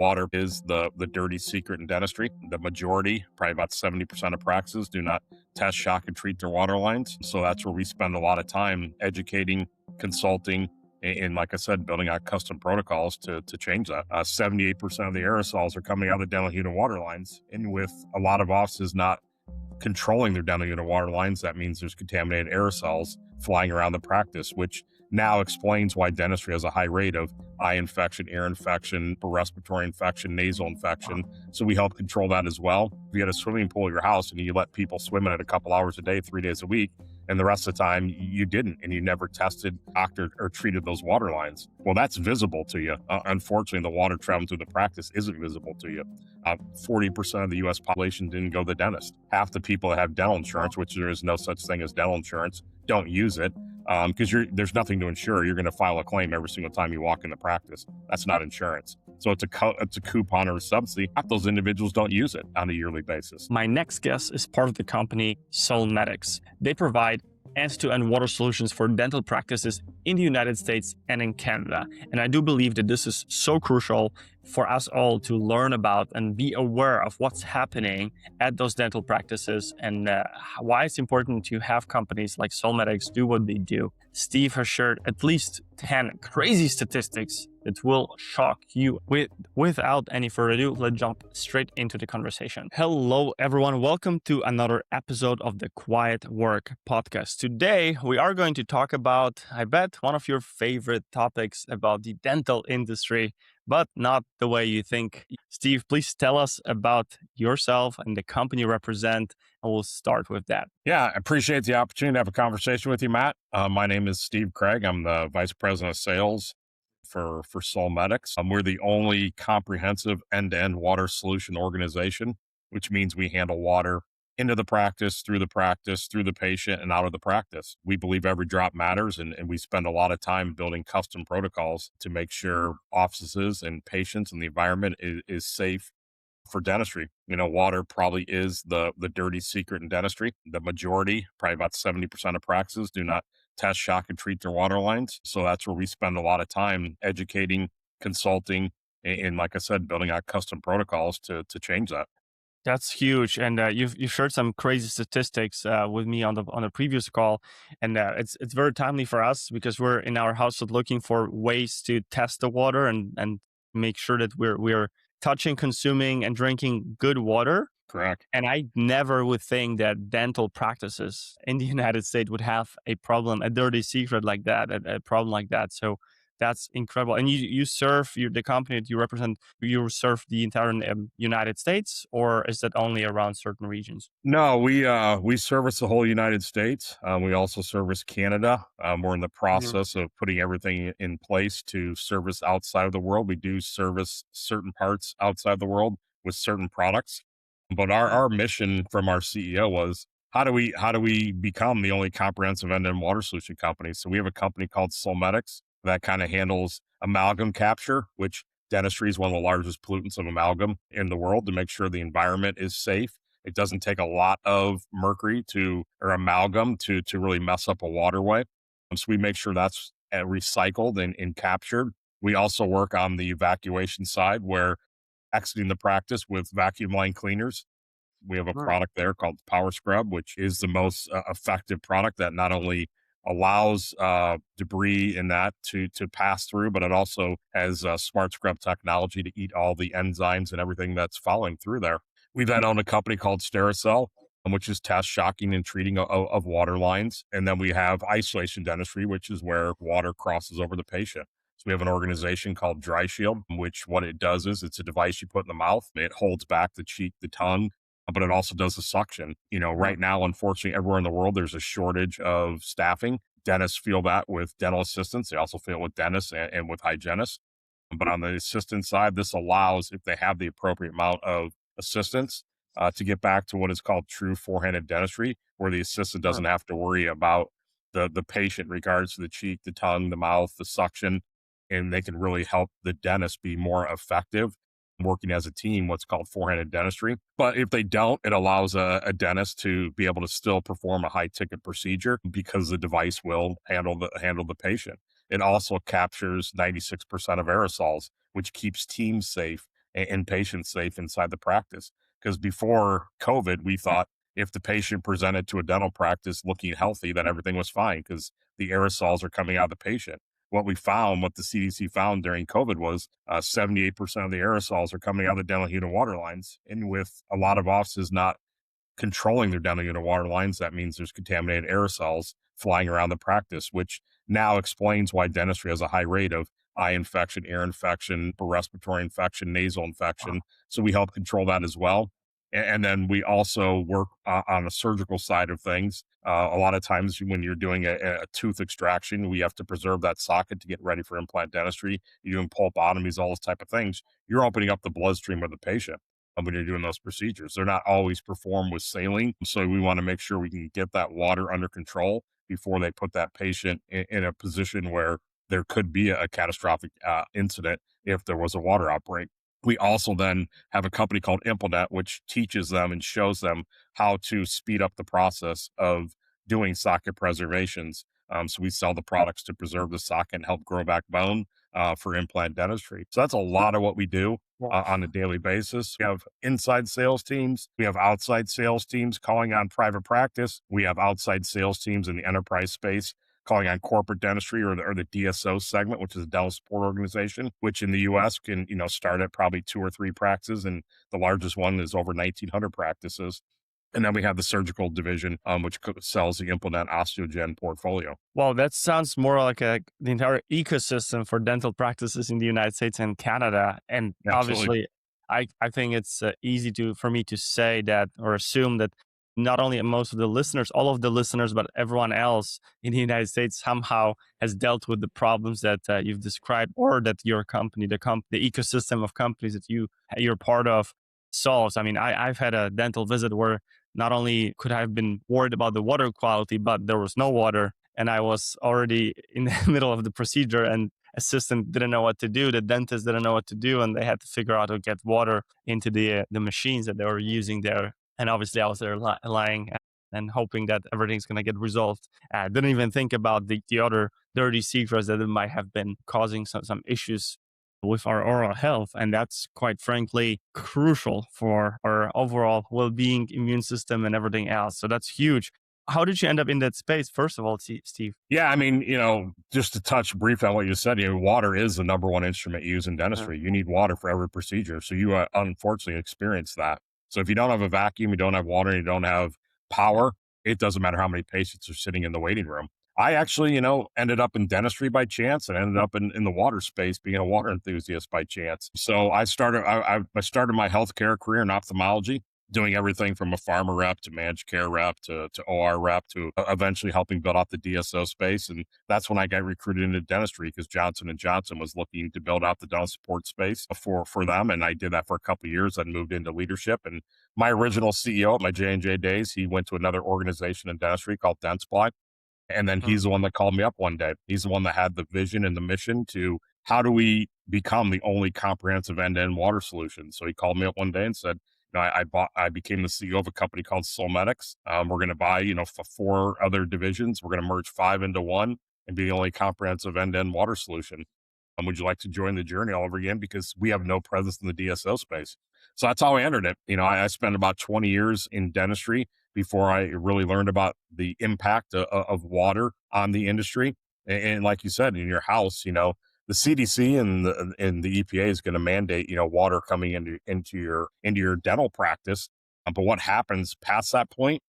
Water is the dirty secret in dentistry. The majority, probably about 70% of practices, do not test, shock, and treat their water lines. So that's where we spend a lot of time educating, consulting, and like I said, building out custom protocols to change that. 78% of the aerosols are coming out of the dental unit water lines. And with a lot of offices not controlling their dental unit water lines, that means there's contaminated aerosols flying around the practice, which now explains why dentistry has a high rate of eye infection, ear infection, respiratory infection, nasal infection. So we help control that as well. If you had a swimming pool at your house and you let people swim in it a couple hours a day, 3 days a week, and the rest of the time you didn't, and you never tested, doctored, or treated those water lines, well, that's visible to you. Unfortunately, the water traveling through the practice isn't visible to you. 40% of the U.S. population didn't go to the dentist. Half the people that have dental insurance, which there is no such thing as dental insurance, don't use it because there's nothing to insure. You're going to file a claim every single time you walk into practice. That's not insurance. So it's a coupon or a subsidy. Half those individuals don't use it on a yearly basis. My next guest is part of the company Solmetex. They provide end-to-end water solutions for dental practices in the United States and in Canada. And I do believe that this is so crucial for us all to learn about and be aware of what's happening at those dental practices and why it's important to have companies like Solmetex do what they do. Steve has shared at least 10 crazy statistics that will shock you. Without any further ado, let's jump straight into the conversation. Hello, everyone. Welcome to another episode of the Quiet Work podcast. Today, we are going to talk about, I bet, one of your favorite topics about the dental industry, but not the way you think. Steve, please tell us about yourself and the company you represent, and we'll start with that. Yeah, I appreciate the opportunity to have a conversation with you, Matt. My name is Steve Craig. I'm the Vice President of Sales for Solmetex. We're the only comprehensive end-to-end water solution organization, which means we handle water into the practice, through the patient, and out of the practice. We believe every drop matters, and we spend a lot of time building custom protocols to make sure offices and patients and the environment is safe for dentistry. Water probably is the dirty secret in dentistry. The majority, probably about 70% of practices, do not test, shock, and treat their water lines. So that's where we spend a lot of time educating, consulting, and like I said, building out custom protocols to change that. That's huge, and you've shared some crazy statistics with me on the previous call, and it's very timely for us because we're in our household looking for ways to test the water and make sure that we're touching, consuming, and drinking good water. Correct. And I never would think that dental practices in the United States would have a problem, a dirty secret like that, a problem like that. So that's incredible. And you serve the company that you represent, you serve the entire United States, or is that only around certain regions? No, we service the whole United States. We also service Canada. We're in the process of putting everything in place to service outside of the world. We do service certain parts outside the world with certain products. But our mission from our CEO was how do we become the only comprehensive end-to-end water solution company? So we have a company called Solmetex that kind of handles amalgam capture, which dentistry is one of the largest pollutants of amalgam in the world, to make sure the environment is safe. It doesn't take a lot of mercury or amalgam to really mess up a waterway. So we make sure that's recycled and captured. We also work on the evacuation side, where exiting the practice with vacuum line cleaners. We have a product there called Power Scrub, which is the most effective product that not only allows debris in that to pass through, but it also has smart scrub technology to eat all the enzymes and everything that's following through there. We then own a company called Stericel, which is test, shocking, and treating of water lines. And then we have isolation dentistry, which is where water crosses over the patient. So we have an organization called Dry Shield, which what it does is it's a device you put in the mouth. It holds back the cheek, the tongue, but it also does the suction. Right now, unfortunately, everywhere in the world, there's a shortage of staffing. Dentists feel that with dental assistants. They also feel it with dentists and with hygienists. But on the assistant side, this allows, if they have the appropriate amount of assistants, to get back to what is called true four-handed dentistry, where the assistant doesn't have to worry about the patient in regards to the cheek, the tongue, the mouth, the suction, and they can really help the dentist be more effective working as a team, what's called four-handed dentistry. But if they don't, it allows a dentist to be able to still perform a high-ticket procedure because the device will handle the patient. It also captures 96% of aerosols, which keeps teams safe and patient safe inside the practice. Because before COVID, we thought if the patient presented to a dental practice looking healthy, that everything was fine because the aerosols are coming out of the patient. What we found, what the CDC found during COVID was 78% of the aerosols are coming out of the dental unit water lines. And with a lot of offices not controlling their dental unit water lines, that means there's contaminated aerosols flying around the practice, which now explains why dentistry has a high rate of eye infection, ear infection, respiratory infection, nasal infection. So we help control that as well. And then we also work on the surgical side of things. A lot of times when you're doing a tooth extraction, we have to preserve that socket to get ready for implant dentistry. You're doing pulpotomies, all those type of things. You're opening up the bloodstream of the patient when you're doing those procedures. They're not always performed with saline. So we want to make sure we can get that water under control before they put that patient in a position where there could be a catastrophic incident if there was a water outbreak. We also then have a company called Implement, which teaches them and shows them how to speed up the process of doing socket preservations. So we sell the products to preserve the socket and help grow back bone for implant dentistry. So that's a lot of what we do Wow. on a daily basis. We have inside sales teams. We have outside sales teams calling on private practice. We have outside sales teams in the enterprise space calling on corporate dentistry or the DSO segment, which is a dental support organization, which in the US can, start at probably 2 or 3 practices. And the largest one is over 1,900 practices. And then we have the surgical division, which sells the Implant Osteogen portfolio. Well, that sounds more like the entire ecosystem for dental practices in the United States and Canada. And Absolutely. obviously, I think it's easy for me to say that or assume that not only most of the listeners, all of the listeners, but everyone else in the United States somehow has dealt with the problems that you've described, or that your company, the ecosystem of companies that you're part of, solves. I mean, I've had a dental visit where not only could I have been worried about the water quality, but there was no water and I was already in the middle of the procedure and assistant didn't know what to do. The dentist didn't know what to do, and they had to figure out how to get water into the machines that they were using there. And obviously, I was there lying and hoping that everything's going to get resolved. I didn't even think about the other dirty secrets that might have been causing some issues with our oral health. And that's quite frankly crucial for our overall well-being, immune system, and everything else. So that's huge. How did you end up in that space, first of all, Steve? Yeah, I mean, just to touch briefly on what you said, water is the number one instrument used in Uh, dentistry. You need water for every procedure. So you unfortunately experience that. So if you don't have a vacuum, you don't have water, you don't have power, it doesn't matter how many patients are sitting in the waiting room. I actually, ended up in dentistry by chance and ended up in the water space being a water enthusiast by chance. So I started my healthcare career in ophthalmology doing everything from a pharma rep to managed care rep to OR rep to eventually helping build out the DSO space. And that's when I got recruited into dentistry because Johnson and Johnson was looking to build out the dental support space for them. And I did that for a couple of years. Then moved into leadership. And my original CEO at my J&J days, he went to another organization in dentistry called Dentsply. And then uh, he's the one that called me up one day. He's the one that had the vision and the mission to how do we become the only comprehensive end-to-end water solution? So he called me up one day and said, I became the CEO of a company called Solmetex. We're going to buy, 4 other divisions. We're going to merge 5 into one and be the only comprehensive end-to-end water solution. Would you like to join the journey all over again? Because we have no presence in the DSO space. So that's how I entered it. I spent about 20 years in dentistry before I really learned about the impact of water on the industry. And like you said, in your house, the CDC and the EPA is going to mandate, water coming into your dental practice. But what happens past that point?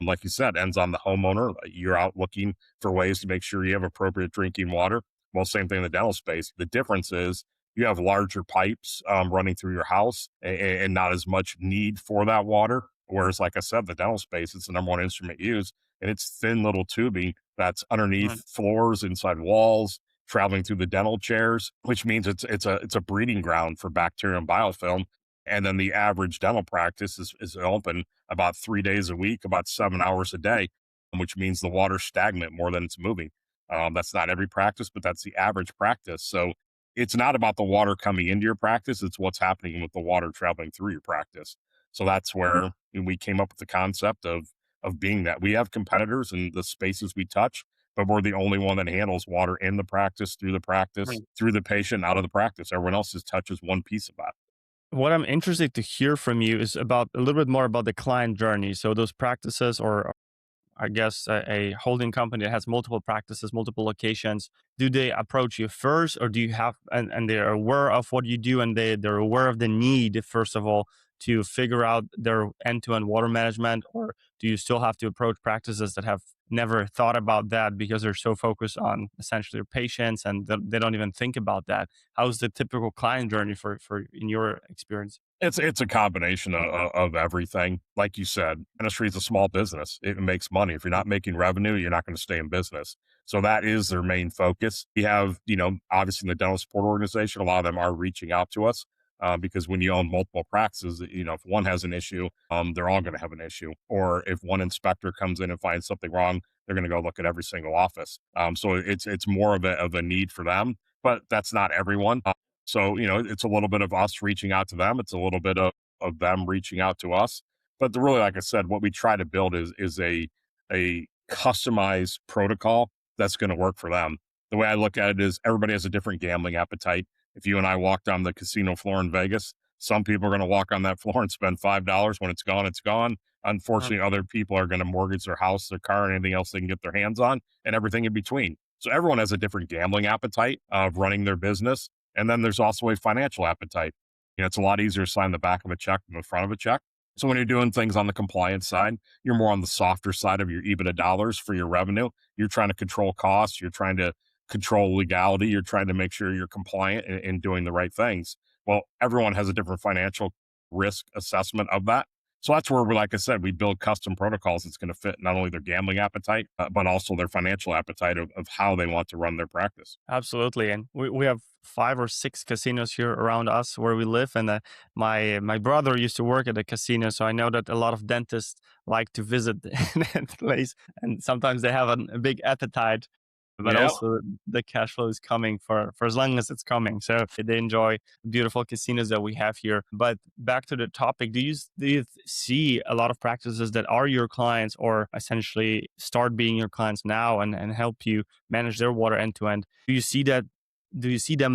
Like you said, ends on the homeowner. You're out looking for ways to make sure you have appropriate drinking water. Well, same thing in the dental space. The difference is you have larger pipes running through your house and not as much need for that water. Whereas, like I said, the dental space, it's the number one instrument used, and it's thin little tubing that's uh, underneath floors, inside walls, traveling through the dental chairs, which means it's a breeding ground for bacteria and biofilm. And then the average dental practice is open about 3 days a week, about 7 hours a day, which means the water's stagnant more than it's moving. That's not every practice, but that's the average practice. So it's not about the water coming into your practice, it's what's happening with the water traveling through your practice. So that's where we came up with the concept of being that. We have competitors in the spaces we touch, but we're the only one that handles water in the practice, through the right. patient, out of the practice. Everyone else just touches one piece of that. What I'm interested to hear from you is about a little bit more about the client journey. So those practices, or I guess a holding company that has multiple practices, multiple locations, do they approach you first, or do you have, and they're aware of what you do, and they're aware of the need, first of all, to figure out their end-to-end water management, or do you still have to approach practices that have never thought about that because they're so focused on essentially their patients and they don't even think about that? How's the typical client journey for in your experience? It's a combination of everything. Like you said, dentistry is a small business. It makes money. If you're not making revenue, you're not going to stay in business. So that is their main focus. We have, obviously in the dental support organization, a lot of them are reaching out to us because when you own multiple practices, if one has an issue, they're all going to have an issue. Or if one inspector comes in and finds something wrong, they're going to go look at every single office. So it's more of a need for them, but that's not everyone. So, it's a little bit of us reaching out to them. It's a little bit of them reaching out to us. But really, like I said, what we try to build is a customized protocol that's going to work for them. The way I look at it is everybody has a different gambling appetite. If you and I walked on the casino floor in Vegas, some people are going to walk on that floor and spend $5. When it's gone, it's gone. Unfortunately, other people are going to mortgage their house, their car, and anything else they can get their hands on, and everything in between. So everyone has a different gambling appetite of running their business. And then there's also a financial appetite. It's a lot easier to sign the back of a check than the front of a check. So when you're doing things on the compliance side, you're more on the softer side of your EBITDA dollars for your revenue. You're trying to control costs. You're trying to control legality. You're trying to make sure you're compliant and doing the right things. Well, everyone has a different financial risk assessment of that. So that's where, like I said, we build custom protocols that's going to fit not only their gambling appetite, but also their financial appetite of how they want to run their practice. Absolutely, and we have 5 or 6 casinos here around us where we live, and my brother used to work at a casino, so I know that a lot of dentists like to visit that place, and sometimes they have a big appetite, but Yeah. also the cash flow is coming for as long as it's coming. So they enjoy beautiful casinos that we have here. But back to the topic, do you see a lot of practices that are your clients or essentially start being your clients now and help you manage their water end to end? Do you see them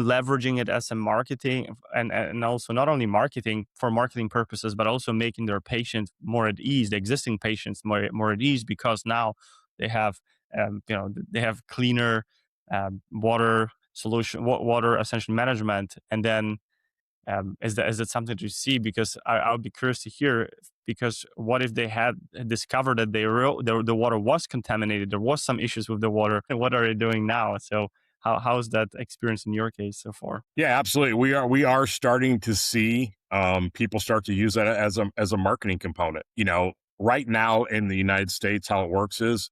leveraging it as a marketing and also not only marketing for marketing purposes, but also making their patients more at ease, the existing patients more at ease because now they have they have cleaner water solution, water essential management, and then is that something to see? Because I would be curious to hear. Because what if they had discovered that the water was contaminated? There was some issues with the water. And what are they doing now? So how's that experience in your case so far? Yeah, absolutely. We are starting to see people start to use that as a marketing component. Right now in the United States, how it works is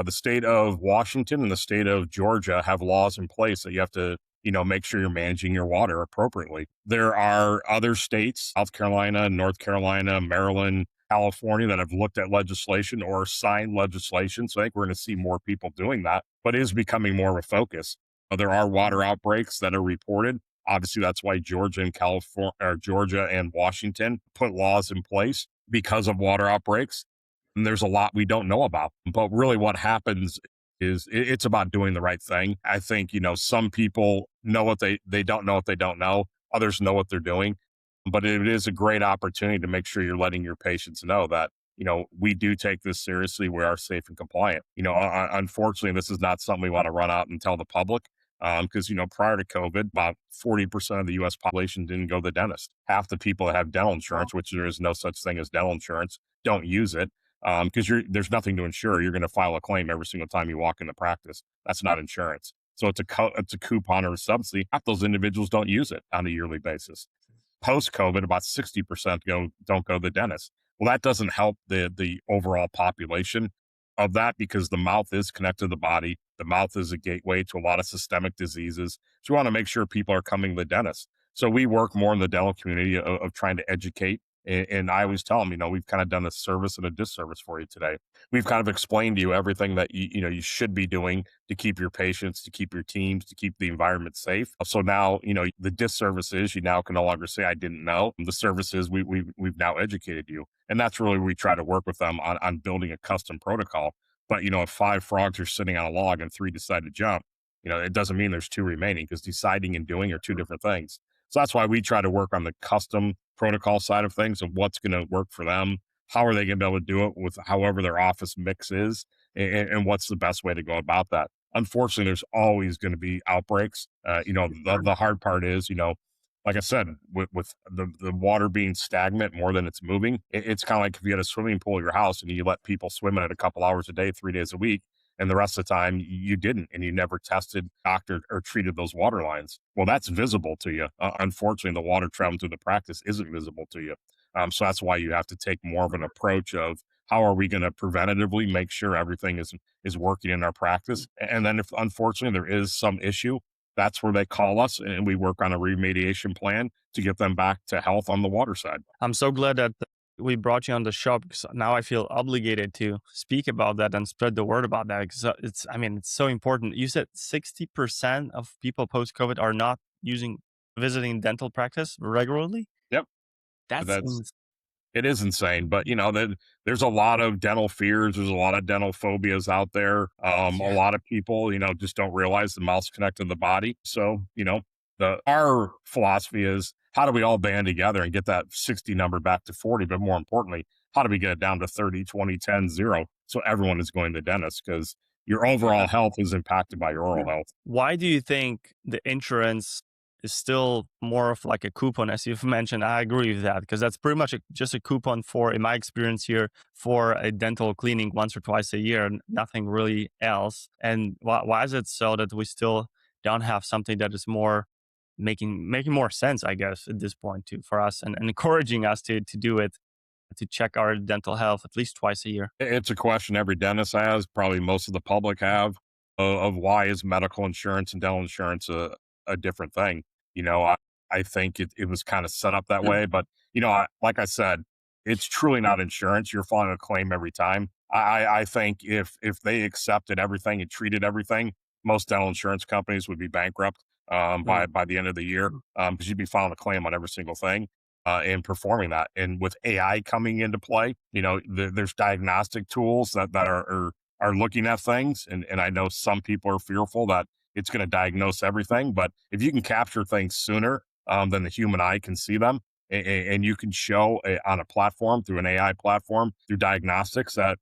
the state of Washington and the state of Georgia have laws in place that you have to make sure you're managing your water appropriately. There are other states, South Carolina, North Carolina, Maryland, California, that have looked at legislation or signed legislation. So I think we're going to see more people doing that, but it is becoming more of a focus. There are water outbreaks that are reported. Obviously, that's why Georgia and California, or Georgia and Washington put laws in place because of water outbreaks. And there's a lot we don't know about. But really, what happens is it's about doing the right thing. I think, some people know what they don't know what they don't know. Others know what they're doing. But it is a great opportunity to make sure you're letting your patients know that, we do take this seriously. We are safe and compliant. Unfortunately, this is not something we want to run out and tell the public because, prior to COVID, about 40% of the US population didn't go to the dentist. Half the people that have dental insurance, which there is no such thing as dental insurance, don't use it because there's nothing to insure. You're going to file a claim every single time you walk into practice. That's not insurance. So it's a coupon or a subsidy. Half those individuals don't use it on a yearly basis. Post COVID, about 60% don't go to the dentist. Well, that doesn't help the overall population of that because the mouth is connected to the body. The mouth is a gateway to a lot of systemic diseases. So we want to make sure people are coming to the dentist. So we work more in the dental community of trying to educate. And I always tell them, we've kind of done a service and a disservice for you today. We've kind of explained to you everything that you should be doing to keep your patients, to keep your teams, to keep the environment safe. So now, the disservice is you now can no longer say I didn't know. The service is we've now educated you. And that's really where we try to work with them on building a custom protocol. But, if 5 frogs are sitting on a log and 3 decide to jump, it doesn't mean there's 2 remaining because deciding and doing are 2 different things. So that's why we try to work on the custom protocol side of things of what's going to work for them. How are they going to be able to do it with however their office mix is, and what's the best way to go about that? Unfortunately, there's always going to be outbreaks. The hard part is, like I said, with the water being stagnant more than it's moving, it's kind of like if you had a swimming pool at your house and you let people swim in it a couple hours a day, 3 days a week, and the rest of the time you didn't, and you never tested, doctored, or treated those water lines. Well, that's visible to you. Unfortunately, the water traveling through the practice isn't visible to you. So that's why you have to take more of an approach of how are we going to preventatively make sure everything is working in our practice. And then if unfortunately there is some issue, that's where they call us and we work on a remediation plan to get them back to health on the water side. I'm so glad that we brought you on the show because now I feel obligated to speak about that and spread the word about that because it's so important. You said 60% of people post COVID are not visiting dental practice regularly. Yep. That's That's It is insane, but there's a lot of dental fears. There's a lot of dental phobias out there. A yeah, lot of people, just don't realize the mouth's connected to the body. So, our philosophy is how do we all band together and get that 60 number back to 40? But more importantly, how do we get it down to 30, 20, 10, 0? So everyone is going to the dentist because your overall yeah. health is impacted by your oral health. Why do you think the insurance is still more of like a coupon, as you've mentioned? I agree with that because that's pretty much just a coupon for, in my experience here, for a dental cleaning once or twice a year, and nothing really else. And why is it so that we still don't have something that is more making more sense, I guess, at this point too for us and encouraging us to do it, to check our dental health at least twice a year? It's a question every dentist has, probably most of the public have, of why is medical insurance and dental insurance a different thing. I think it was kind of set up that way, but like I said, it's truly not insurance. You're filing a claim every time. I think if they accepted everything and treated everything, most dental insurance companies would be bankrupt by the end of the year because you'd be filing a claim on every single thing and performing that. And with AI coming into play, there's diagnostic tools that are looking at things. And I know some people are fearful that it's going to diagnose everything, but if you can capture things sooner than the human eye can see them, and you can show on a platform through an AI platform through diagnostics that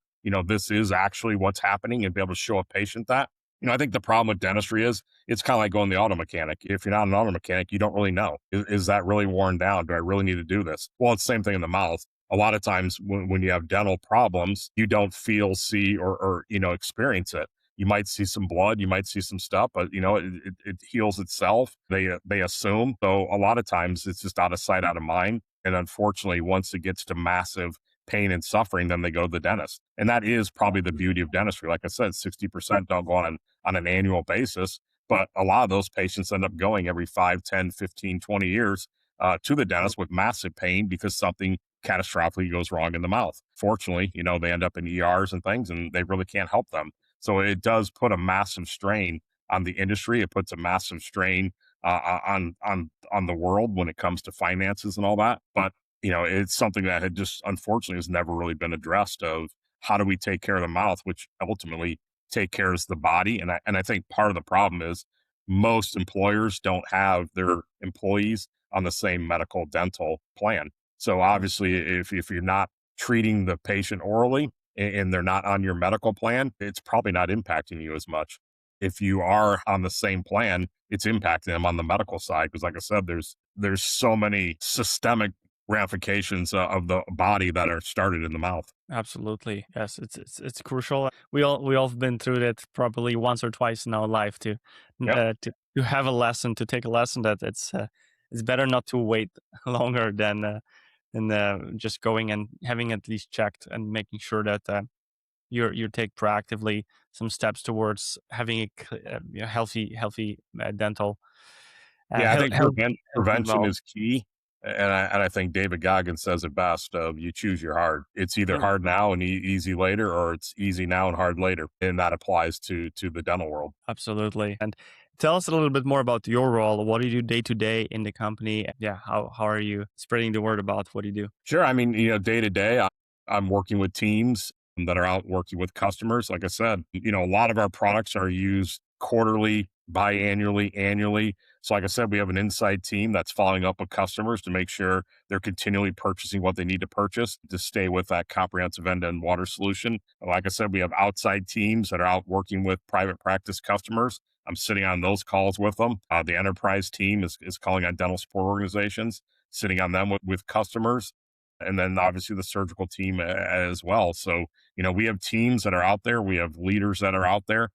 this is actually what's happening, and be able to show a patient that. I think the problem with dentistry is it's kind of like going to the auto mechanic. If you're not an auto mechanic, you don't really know. Is that really worn down? Do I really need to do this? Well, it's the same thing in the mouth. A lot of times when you have dental problems, you don't feel, see, or experience it. You might see some blood, you might see some stuff, but it heals itself. They assume. So a lot of times it's just out of sight, out of mind. And unfortunately, once it gets to massive pain and suffering, then they go to the dentist. And that is probably the beauty of dentistry. Like I said, 60% don't go on an annual basis, but a lot of those patients end up going every 5, 10, 15, 20 years to the dentist with massive pain because something catastrophically goes wrong in the mouth. Fortunately, they end up in ERs and things, and they really can't help them. So it does put a massive strain on the industry. It puts a massive strain on the world when it comes to finances and all that. But it's something that had just unfortunately has never really been addressed of how do we take care of the mouth, which ultimately take care of the body. And I think part of the problem is most employers don't have their employees on the same medical dental plan. So obviously, if you're not treating the patient orally and they're not on your medical plan, it's probably not impacting you as much. If you are on the same plan, it's impacting them on the medical side. Because like I said, there's so many systemic ramifications of the body that are started in the mouth. Absolutely. Yes, it's crucial. We all have been through that probably once or twice in our life Yep. to have a lesson, to take a lesson that it's better not to wait longer than just going and having at least checked and making sure that you take proactively some steps towards having a healthy dental Yeah, I think healthy prevention mouth. is key, and I think David Goggins says it best. Of you choose your hard. It's either hard now and easy later, or it's easy now and hard later, and that applies to the dental world. Absolutely. And tell us a little bit more about your role. What do you do day to day in the company? Yeah, how are you spreading the word about what you do? Sure. I mean, day to day, I'm working with teams that are out working with customers. Like I said, a lot of our products are used quarterly, biannually, annually. So, like I said, we have an inside team that's following up with customers to make sure they're continually purchasing what they need to purchase to stay with that comprehensive end-to-end water solution. And like I said, we have outside teams that are out working with private practice customers. I'm sitting on those calls with them. The enterprise team is calling on dental support organizations, sitting on them with customers, and then obviously the surgical team as well. So, we have teams that are out there. We have leaders that are out there.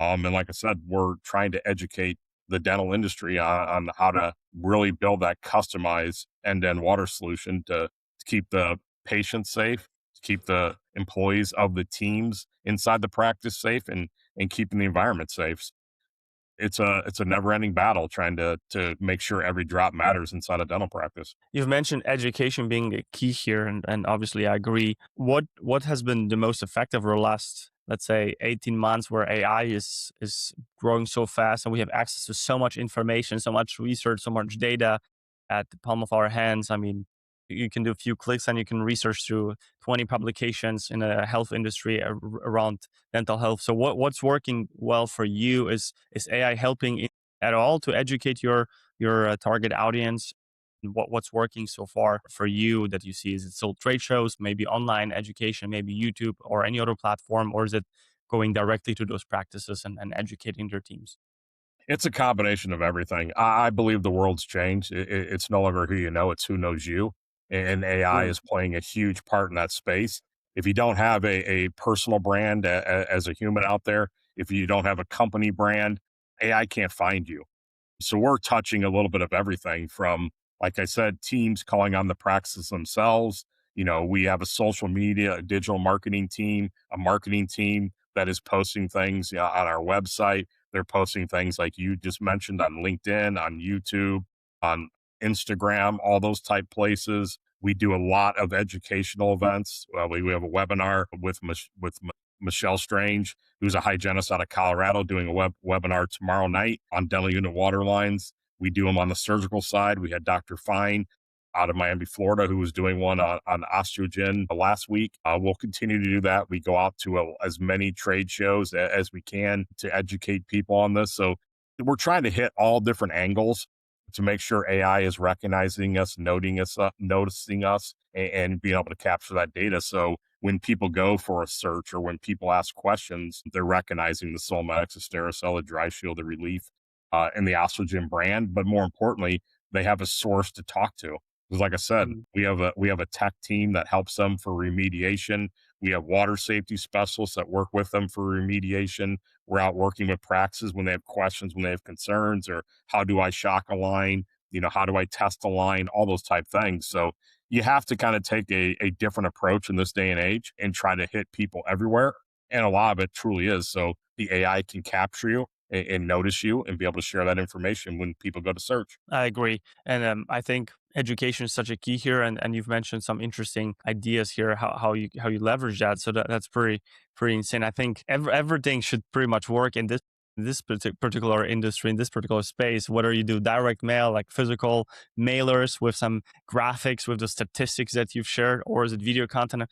And like I said, we're trying to educate the dental industry on how to really build that customized end-to-end water solution to keep the patients safe, to keep the employees of the teams inside the practice safe, and keeping the environment safe. It's a never-ending battle trying to make sure every drop matters inside a dental practice. You've mentioned education being a key here, and obviously I agree. What has been the most effective over the last, let's say, 18 months, where AI is growing so fast and we have access to so much information, so much research, so much data at the palm of our hands? I mean, you can do a few clicks and you can research through 20 publications in a health industry around dental health. So what's working well for you? Is AI helping at all to educate your target audience? What's working so far for you that you see? Is it still trade shows, maybe online education, maybe YouTube or any other platform, or is it going directly to those practices and educating their teams? It's a combination of everything. I believe the world's changed. It's no longer who you know, it's who knows you. And AI Agree. is playing a huge part in that space. If you don't have a personal brand as a human out there, if you don't have a company brand, AI can't find you. So we're touching a little bit of everything from, like I said, teams calling on the practices themselves. We have a social media, a digital marketing team, a marketing team that is posting things on our website. They're posting things like you just mentioned on LinkedIn, on YouTube, on Instagram, all those type places. We do a lot of educational events. We have a webinar with Michelle Strange, who's a hygienist out of Colorado, doing a webinar tomorrow night on dental unit water lines. We do them on the surgical side. We had Dr. Fine out of Miami, Florida, who was doing one on osteogen last week. We'll continue to do that. We go out to as many trade shows as we can to educate people on this. So we're trying to hit all different angles to make sure AI is recognizing us, noticing us, and being able to capture that data. So when people go for a search or when people ask questions, they're recognizing the Solmetex, the Stericyl, the Dry Shield, the Relief, and the Oxygen brand. But more importantly, they have a source to talk to. Because, like I said, Mm. we have a tech team that helps them for remediation. We have water safety specialists that work with them for remediation. We're out working with practices when they have questions, when they have concerns, or how do I shock a line? How do I test a line? All those type things. So you have to kind of take a different approach in this day and age and try to hit people everywhere. And a lot of it truly is. So the AI can capture you and notice you and be able to share that information when people go to search. I agree. And I think education is such a key here. And you've mentioned some interesting ideas here, how you leverage that. So that's pretty insane. I think everything should pretty much work in this particular industry, in this particular space, whether you do direct mail, like physical mailers with some graphics with the statistics that you've shared, or is it video content?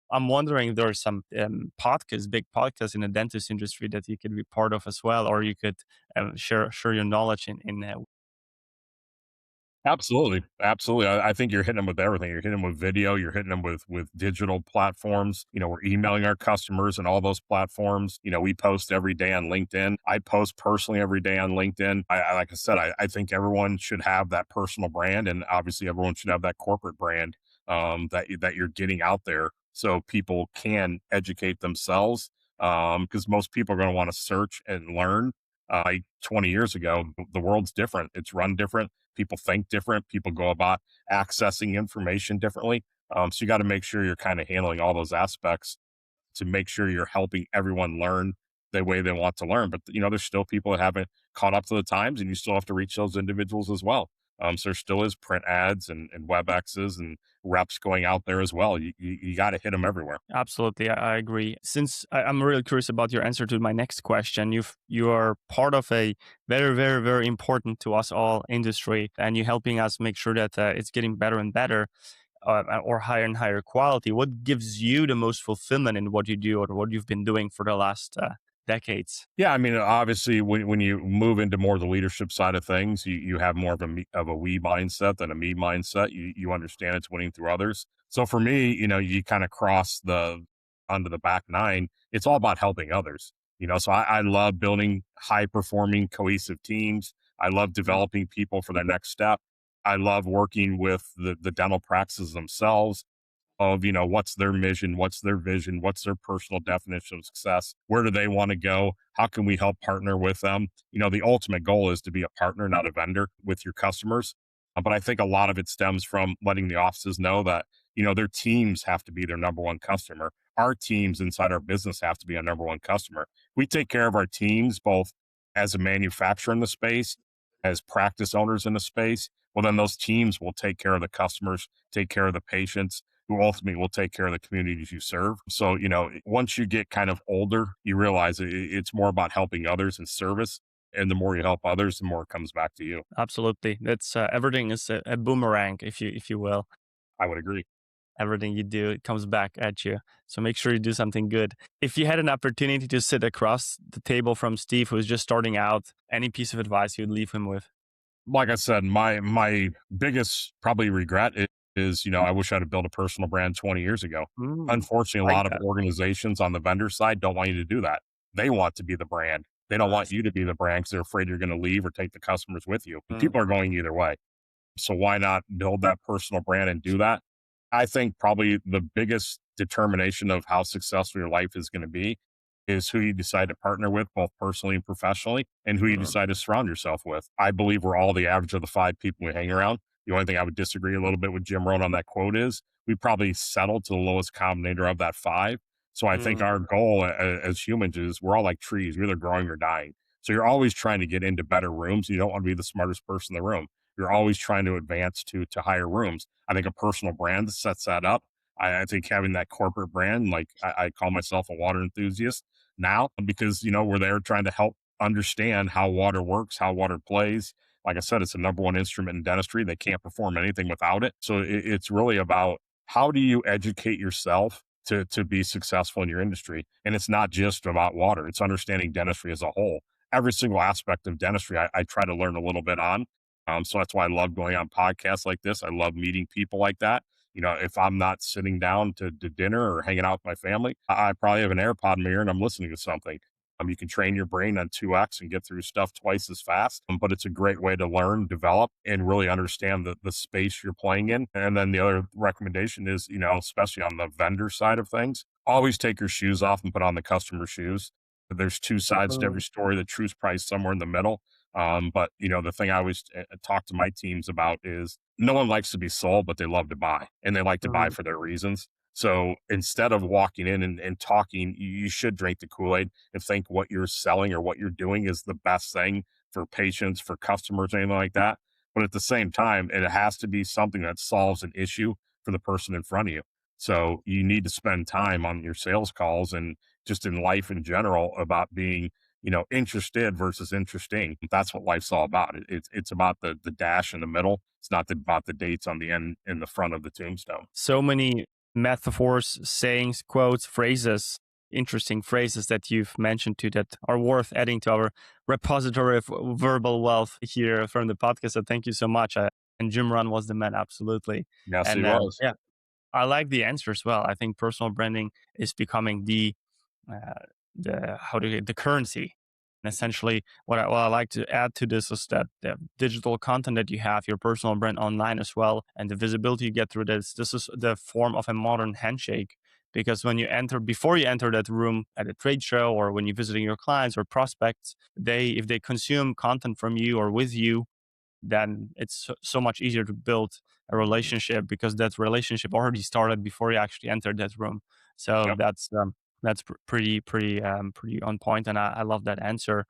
I'm wondering if there are some big podcasts in the dentist industry that you could be part of as well, or you could share your knowledge in. Absolutely, absolutely. I think you're hitting them with everything. You're hitting them with video. You're hitting them with digital platforms. We're emailing our customers and all those platforms. We post every day on LinkedIn. I post personally every day on LinkedIn. Like I said, I think everyone should have that personal brand, and obviously everyone should have that corporate brand that you're getting out there, so people can educate themselves. Because most people are going to want to search and learn. Like 20 years ago, the world's different. It's run different. People think different. People go about accessing information differently. So you got to make sure you're kind of handling all those aspects to make sure you're helping everyone learn the way they want to learn. But there's still people that haven't caught up to the times, and you still have to reach those individuals as well. So there still is print ads and WebExes and reps going out there as well. You got to hit them everywhere. Absolutely, I agree. Since I'm really curious about your answer to my next question, you are part of a very, very, very important to us all industry, and you're helping us make sure that it's getting better and better, or higher and higher quality. What gives you the most fulfillment in what you do, or what you've been doing for the last decades. Yeah, I mean, obviously, when you move into more the leadership side of things, you have more of of a we mindset than a me mindset. You understand it's winning through others. So for me, you kind of cross the onto the back nine. It's all about helping others. So I love building high performing cohesive teams. I love Mm, developing people for their next step. I love working with the dental practices themselves of what's their mission, what's their vision, what's their personal definition of success, where do they want to go, how can we help partner with them. The ultimate goal is to be a partner, not a vendor, with your customers. But I think a lot of it stems from letting the offices know that their teams have to be their number one customer. Our teams inside our business have to be a number one customer. We take care of our teams both as a manufacturer in the space, as practice owners in the space. Well, then those teams will take care of the customers, take care of the patients, who ultimately will take care of the communities you serve. So, once you get kind of older, you realize it's more about helping others and service. And the more you help others, the more it comes back to you. absolutely. That's everything is a boomerang, if you will. I would agree. Everything you do, it comes back at you. So make sure you do something good. If you had an opportunity to sit across the table from Steve, who's just starting out, any piece of advice you'd leave him with? Like I said, my biggest probably regret is, I wish I'd have built a personal brand 20 years ago. Mm, Unfortunately, a like lot of that. organizations on the vendor side don't want you to do that. They want to be the brand. They don't want Nice. you to be the brand because they're afraid you're going to leave or take the customers with you. And Mm, people are going either way. So why not build that personal brand and do that? I think probably the biggest determination of how successful your life is going to be is who you decide to partner with, both personally and professionally, and who you mm, decide to surround yourself with. I believe we're all the average of the five people we hang around. The only thing I would disagree a little bit with Jim Rohn on that quote is we probably settle to the lowest common denominator of that five. So I think mm, our goal as humans is we're all like trees, we're either growing or dying. So you're always trying to get into better rooms. You don't want to be the smartest person in the room. You're always trying to advance to higher rooms. I think a personal brand sets that up. I think having that corporate brand, like I call myself a water enthusiast now because we're there trying to help understand how water works, how water plays. Like I said, it's the number one instrument in dentistry. They can't perform anything without it. So it's really about how do you educate yourself to be successful in your industry. And it's not just about water; it's understanding dentistry as a whole. Every single aspect of dentistry, I try to learn a little bit on. So that's why I love going on podcasts like this. I love meeting people like that. If I'm not sitting down to dinner or hanging out with my family, I probably have an AirPod in my ear and I'm listening to something. You can train your brain on 2x and get through stuff twice as fast, but it's a great way to learn, develop, and really understand the space you're playing in. And then the other recommendation is, especially on the vendor side of things, always take your shoes off and put on the customer's shoes. There's two sides to every mm, story. The truth's probably somewhere in the middle. But the thing I always talk to my teams about is no one likes to be sold, but they love to buy, and they like to buy mm. for their reasons. So instead of walking in and talking, you should drink the Kool Aid and think what you're selling or what you're doing is the best thing for patients, for customers, anything like that. But at the same time, it has to be something that solves an issue for the person in front of you. So you need to spend time on your sales calls and just in life in general about being interested versus interesting. That's what life's all about. It's about the dash in the middle. It's not about the dates on the end in the front of the tombstone. So many metaphors, sayings, quotes, phrases, interesting phrases that you've mentioned to that are worth adding to our repository of verbal wealth here from the podcast. So thank you so much. And Jim Rohn was the man, absolutely. Yes, he And was. yeah, I like the answer as well. I think personal branding is becoming uh, the currency. And essentially, what I like to add to this is that the digital content that you have, your personal brand online as well, and the visibility you get through this is the form of a modern handshake. Because when you enter, before you enter that room at a trade show or when you're visiting your clients or prospects, if they consume content from you or with you, then it's so much easier to build a relationship because that relationship already started before you actually entered that room. So Yep. that's pretty on point, and I love that answer.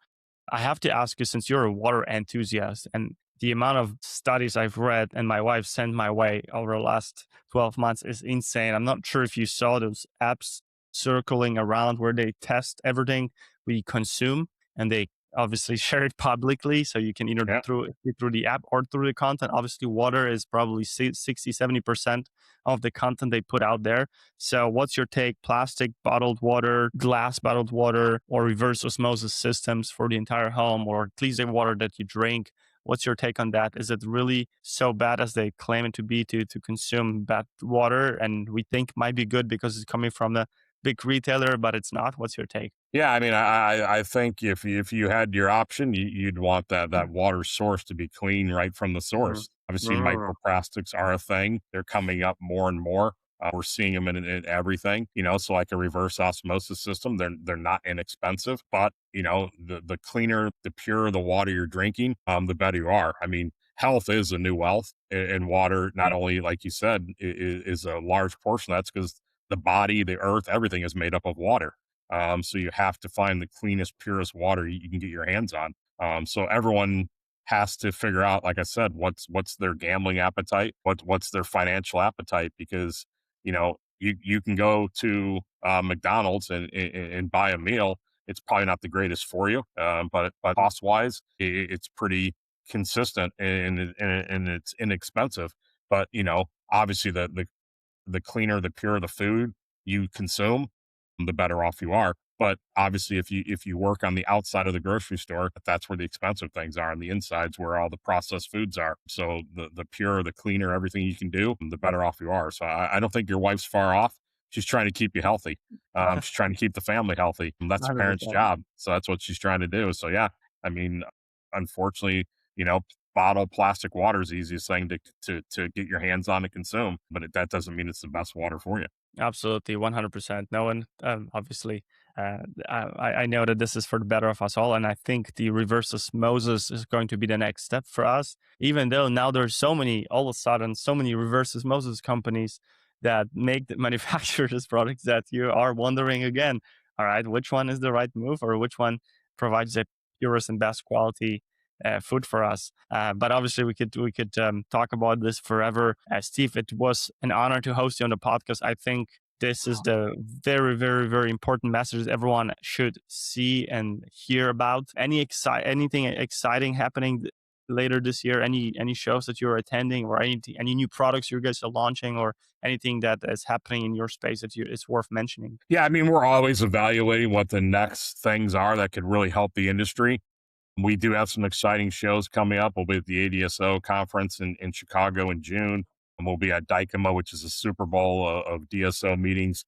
I have to ask you, since you're a water enthusiast, and the amount of studies I've read and my wife sent my way over the last 12 months is insane. I'm not sure if you saw those apps circling around where they test everything we consume and they obviously share it publicly, so you can either Yeah. through the app or through the content. Obviously, water is probably 60-70% of the content they put out there. So what's your take? Plastic bottled water, glass bottled water, or reverse osmosis systems for the entire home, or at least the water that you drink? What's your take on that? Is it really so bad as they claim it to be, to consume bad water, and we think might be good because it's coming from a big retailer, but it's not? What's your take? Yeah, I mean, I think if you had your option, you'd want that water source to be clean right from the Mm. source. Obviously, Mm. microplastics are a thing. They're coming up more and more. We're seeing them in everything, you know. So, like a reverse osmosis system, they're not inexpensive, but you know, the cleaner, the purer the water you're drinking, the better you are. I mean, health is a new wealth, and water, not only like you said, is a large portion. That's because the body, the earth, everything is made up of water. So you have to find the cleanest, purest water you can get your hands on. So everyone has to figure out, like I said, what's their gambling appetite, what's their financial appetite, because you know you can go to McDonald's and buy a meal. It's probably not the greatest for you, but cost wise, it's pretty consistent and it's inexpensive. But you know, obviously the cleaner, the purer the food you consume, the better off you are. But obviously, if you work on the outside of the grocery store, that's where the expensive things are, and the inside's where all the processed foods are. So the purer, the cleaner, everything you can do, the better off you are. So I don't think your wife's far off. She's trying to keep you healthy. She's trying to keep the family healthy. And that's a parent's 100%. job. So that's what she's trying to do. So yeah, I mean, unfortunately, you know, bottled plastic water is the easiest thing to get your hands on and consume, but that doesn't mean it's the best water for you. Absolutely, 100%. No one, obviously, I know that this is for the better of us all. And I think the reverse osmosis is going to be the next step for us, even though now there's so many, all of a sudden, so many reverse osmosis companies that make the manufacture this product that you are wondering again, all right, which one is the right move, or which one provides the purest and best quality food for us. But obviously, we could talk about this forever. Steve, it was an honor to host you on the podcast. I think this is the very, very, very important message everyone should see and hear about. Anything exciting happening later this year? Any shows that you're attending, or any new products you guys are launching, or anything that is happening in your space that it's worth mentioning? Yeah, I mean, we're always evaluating what the next things are that could really help the industry. We do have some exciting shows coming up. We'll be at the ADSO conference in Chicago in June, and we'll be at Dykema, which is a Super Bowl of DSO meetings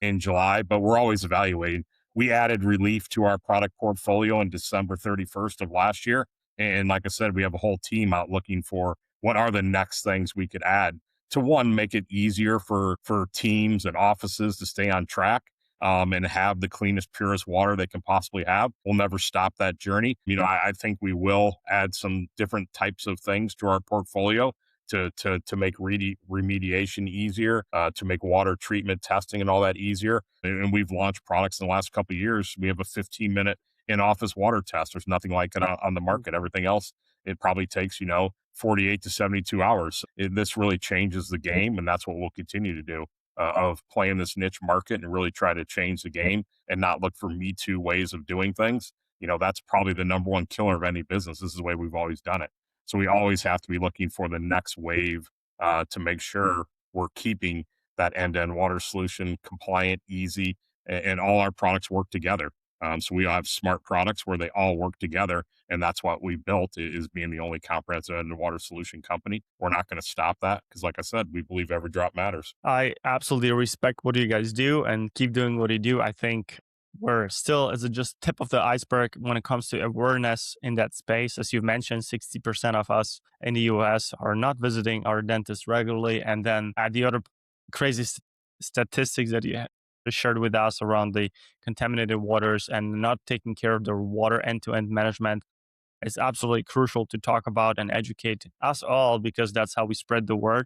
in July, but we're always evaluating. We added relief to our product portfolio on December 31st of last year. And like I said, we have a whole team out looking for what are the next things we could add to, one, make it easier for teams and offices to stay on track, and have the cleanest, purest water they can possibly have. We'll never stop that journey. You know, I think we will add some different types of things to our portfolio to make remediation easier, to make water treatment testing and all that easier. And we've launched products in the last couple of years. We have a 15-minute in-office water test. There's nothing like it on the market. Everything else, it probably takes, you know, 48 to 72 hours. This really changes the game, and that's what we'll continue to do. Of playing this niche market and really try to change the game and not look for me too ways of doing things. You know, that's probably the number one killer of any business. This is the way we've always done it. So we always have to be looking for the next wave, to make sure we're keeping that end-to-end water solution compliant, easy, and all our products work together. So we have smart products where they all work together, and that's what we built, is being the only comprehensive end water solution company. We're not going to stop that because, like I said, we believe every drop matters. I absolutely respect what you guys do and keep doing what you do. I think we're still as a just tip of the iceberg when it comes to awareness in that space. As you mentioned, 60% of us in the US are not visiting our dentist regularly. And then the other crazy statistics that you shared with us around the contaminated waters and not taking care of the water end-to-end management is absolutely crucial to talk about and educate us all, because that's how we spread the word.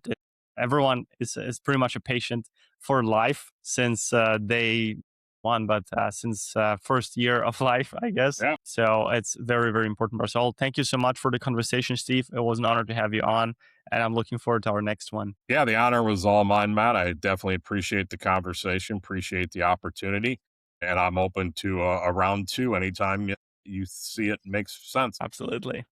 Everyone is pretty much a patient for life since day one, but since first year of life, I guess. Yeah. So it's very, very important for us all. Thank you so much for the conversation, Steve. It was an honor to have you on, and I'm looking forward to our next one. Yeah, the honor was all mine, Matt. I definitely appreciate the conversation, appreciate the opportunity, and I'm open to a round two anytime you see it makes sense. Absolutely.